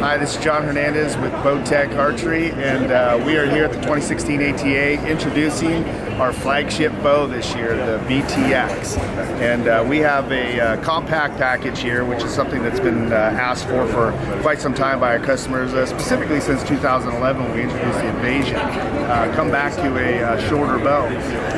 Hi, this is John Hernandez with Bowtech Archery, and we are here at the 2016 ATA introducing our flagship bow this year, the BTX. And we have a compact package here, which is something that's been asked for quite some time by our customers, specifically since 2011 when we introduced the Invasion. Come back to a shorter bow.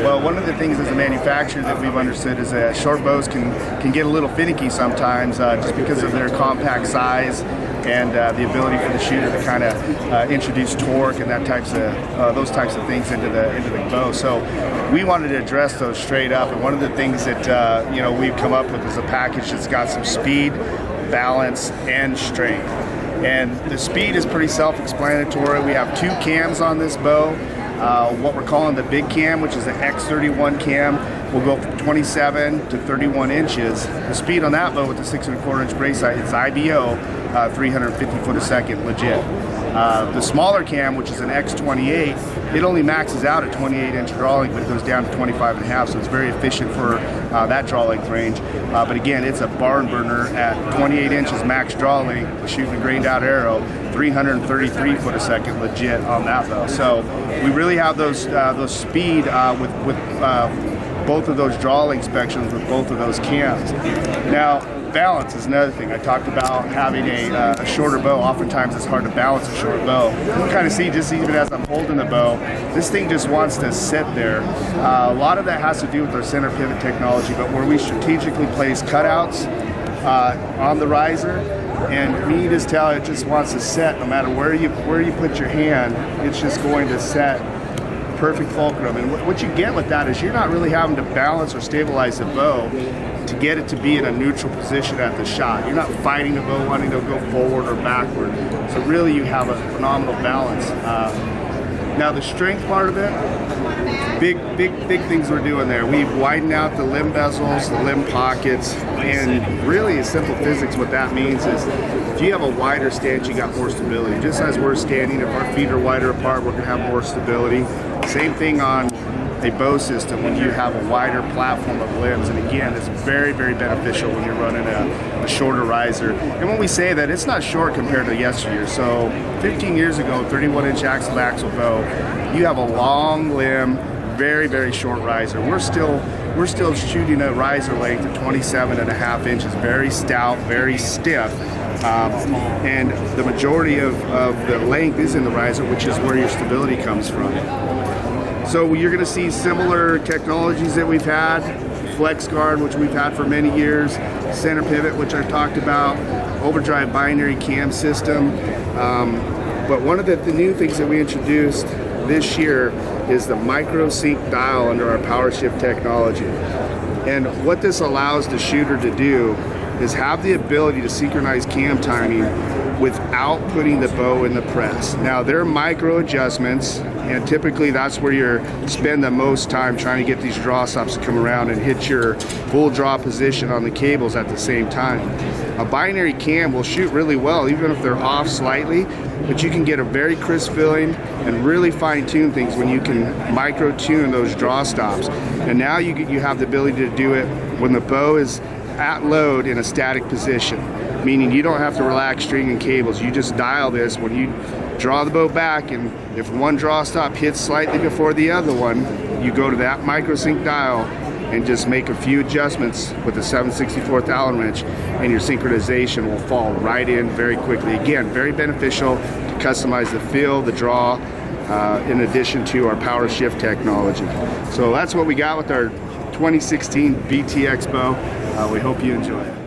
Well, one of the things as a manufacturer that we've understood is that short bows can get a little finicky sometimes just because of their compact size and the ability for the shooter to kind of introduce torque and those types of things into the bow. So we wanted to address those straight up, and one of the things that we've come up with is a package that's got some speed, balance, and strength. And the speed is pretty self-explanatory. We have two cams on this bow. What we're calling the big cam, which is the X31 cam, will go from 27 to 31 inches. The speed on that bow with the 6 1/4 inch brace sight, it's IBO, 350 foot a second, legit. The smaller cam, which is an X28, it only maxes out at 28 inch draw length, but it goes down to 25 and a half, so it's very efficient for that draw length range. But again, it's a barn burner at 28 inches max draw length, shooting a grained out arrow, 333 foot a second, legit on that bow. So we really have those speed with both of those draw length spectrums with both of those cams. Now, balance is another thing. I talked about having a shorter bow. Oftentimes it's hard to balance a short bow. You can kind of see just even as I'm holding the bow, this thing just wants to sit there. A lot of that has to do with our center pivot technology, but where we strategically place cutouts on the riser, and you just tell it just wants to set no matter where you put your hand, it's just going to set perfect fulcrum. And what you get with that is you're not really having to balance or stabilize the bow to get it to be in a neutral position at the shot. You're not fighting the bow wanting to go forward or backward. So really you have a phenomenal balance. Now the strength part of it, big things we're doing there. We've widened out the limb bezels, the limb pockets, and really in simple physics what that means is if you have a wider stance, you got more stability. Just as we're standing, if our feet are wider apart, we're gonna have more stability. Same thing on a bow system when you have a wider platform of limbs, and again, it's very, very beneficial when you're running a shorter riser. And when we say that, it's not short compared to yesteryear. So 15 years ago, 31 inch axle-to-axle bow, you have a long limb, very, very short riser. We're still shooting a riser length of 27 and a half inches, very stout, very stiff. And the majority of the length is in the riser, which is where your stability comes from. So you're going to see similar technologies that we've had, flex guard, which we've had for many years, center pivot, which I talked about, overdrive binary cam system. But one of the new things that we introduced this year is the micro sync dial under our power shift technology. And what this allows the shooter to do is have the ability to synchronize cam timing without putting the bow in the press. Now there are micro adjustments, and typically that's where you spend the most time trying to get these draw stops to come around and hit your full draw position on the cables at the same time. A binary cam will shoot really well even if they're off slightly, but you can get a very crisp feeling and really fine tune things when you can micro tune those draw stops. And now you have the ability to do it when the bow is at load in a static position, meaning you don't have to relax string and cables. You just dial this when you draw the bow back, and if one draw stop hits slightly before the other one, you go to that micro sync dial and just make a few adjustments with the 7/64 Allen wrench, and your synchronization will fall right in very quickly. Again, very beneficial to customize the feel, the draw, in addition to our power shift technology. So that's what we got with our 2016 BTX bow. We hope you enjoy it.